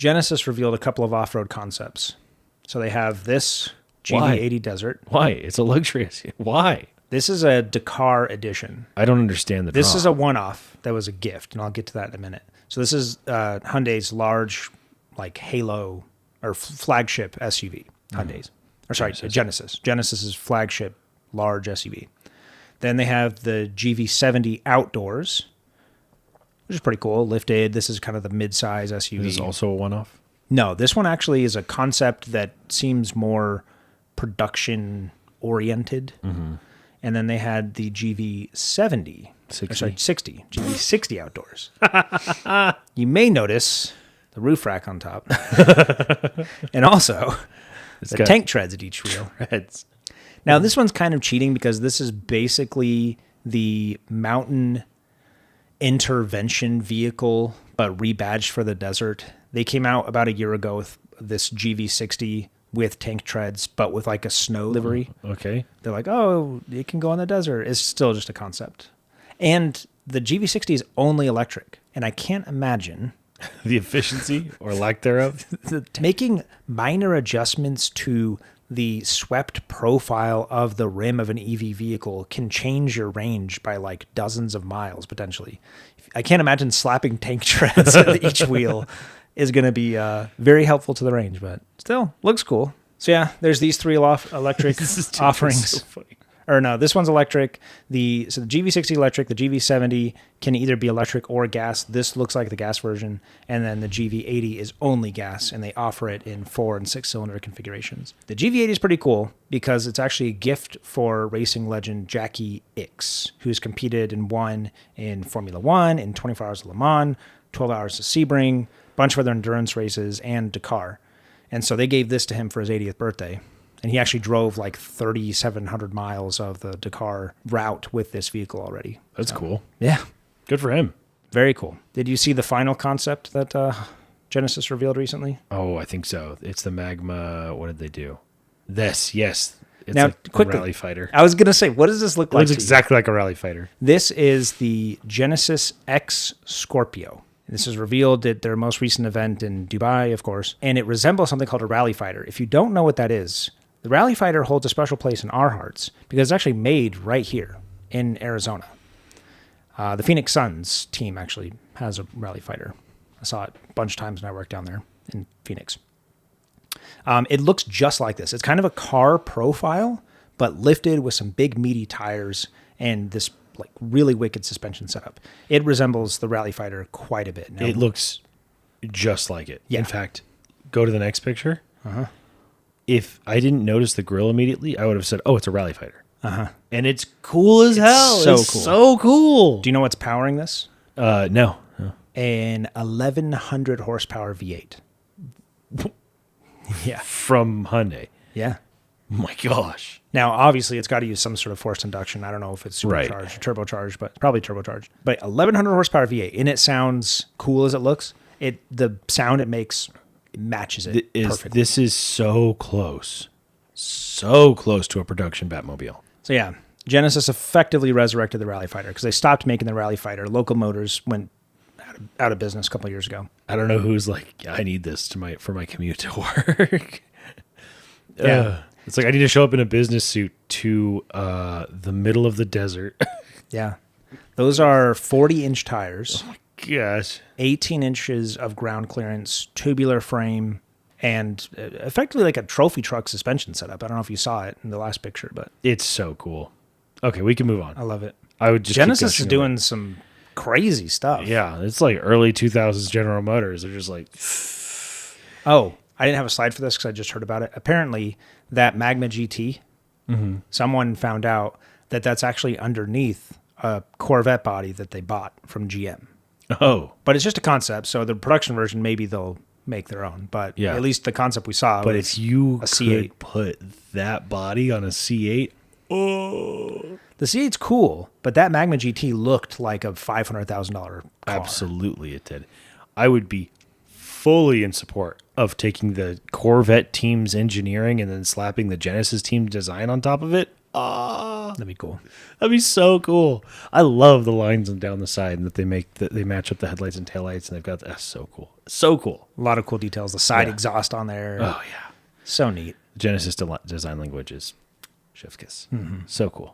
Genesis revealed a couple of off-road concepts. So they have this GV80 Desert. Why? It's a luxury SUV. Why? This is a Dakar edition. I don't understand the draw. This is a one-off that was a gift, and I'll get to that in a minute. So this is Hyundai's large, like Halo or flagship SUV. Hyundai's, or sorry, Genesis. Genesis's flagship large SUV. Then they have the GV70 Outdoors, which is pretty cool. Lifted. This is kind of the mid-size SUV. This is also a one-off? No, this one actually is a concept that seems more production-oriented. Mm-hmm. And then they had the GV70. 60. GV60 Outdoors. You may notice the roof rack on top. And also the tank treads at each wheel. Treads. Now, this one's kind of cheating because this is basically the mountain intervention vehicle, but rebadged for the desert. They came out about a year ago with this GV60 with tank treads, but with like a snow livery. Okay. They're like, oh, it can go on the desert. It's still just a concept. And the GV60 is only electric. And I can't imagine the efficiency or lack thereof. Making minor adjustments to the swept profile of the rim of an EV vehicle can change your range by like dozens of miles potentially. I can't imagine slapping tank treads at each wheel is going to be very helpful to the range, but still looks cool. So yeah, there's these three electric offerings. So funny. Or no, this one's electric. The GV60 electric, the GV70 can either be electric or gas. This looks like the gas version. And then the GV80 is only gas, and they offer it in 4 and 6 cylinder configurations. The GV80 is pretty cool because it's actually a gift for racing legend Jackie Ickx, who's competed and won in Formula One, in 24 Hours of Le Mans, 12 Hours of Sebring, a bunch of other endurance races, and Dakar. And so they gave this to him for his 80th birthday. And he actually drove like 3,700 miles of the Dakar route with this vehicle already. That's cool. Yeah. Good for him. Very cool. Did you see the final concept that Genesis revealed recently? Oh, I think so. It's the Magma. What did they do? This, yes. It's now, like quickly, a rally fighter. I was going to say, what does this look like? It looks exactly like a rally fighter. This is the Genesis X Scorpio. This is revealed at their most recent event in Dubai, of course, and it resembles something called a rally fighter. If you don't know what that is, the Rally Fighter holds a special place in our hearts because it's actually made right here in Arizona. The Phoenix Suns team actually has a Rally Fighter. I saw it a bunch of times when I worked down there in Phoenix. It looks just like this. It's kind of a car profile, but lifted with some big meaty tires and this like really wicked suspension setup. It resembles the Rally Fighter quite a bit. Now, it looks just like it. Yeah. In fact, go to the next picture. Uh-huh. If I didn't notice the grill immediately, I would have said, oh, it's a rally fighter. Uh-huh. And it's cool as hell. It's cool. So cool. Do you know what's powering this? No. An 1,100 horsepower V8. Yeah. From Hyundai. Yeah. Oh my gosh. Now, obviously, it's got to use some sort of forced induction. I don't know if it's supercharged or turbocharged, but probably turbocharged. But 1,100 horsepower V8, and it sounds cool as it looks. The sound it makes matches it perfectly. This is so close to a production Batmobile. So yeah, Genesis effectively resurrected the Rally Fighter because they stopped making the Rally Fighter. Local Motors went out of business a couple of years ago. I don't know who's like, I need this for my commute to work. Yeah. It's like I need to show up in a business suit to the middle of the desert. Yeah. Those are 40-inch tires. Oh my gosh. 18 inches of ground clearance, tubular frame, and effectively like a trophy truck suspension setup. I don't know if you saw it in the last picture, but it's so cool. Okay, we can move on. I love it. I would just Genesis is doing some crazy stuff. Yeah, it's like early 2000s General Motors. They're just like, oh, I didn't have a slide for this because I just heard about it. Apparently, that Magma GT, someone found out that that's actually underneath a Corvette body that they bought from GM. Oh. But it's just a concept, so the production version, maybe they'll make their own. But at least the concept we saw but was if you a C8. could put that body on a C8, oh. The C8's cool, but that Magma GT looked like a $500,000 car. Absolutely it did. I would be fully in support of taking the Corvette team's engineering and then slapping the Genesis team design on top of it. That'd be cool. That'd be so cool. I love the lines down the side and that they match up the headlights and taillights, and they've got that's so cool. So cool. A lot of cool details. The side exhaust on there. Oh yeah. So neat. Genesis design language is chef's kiss. So cool.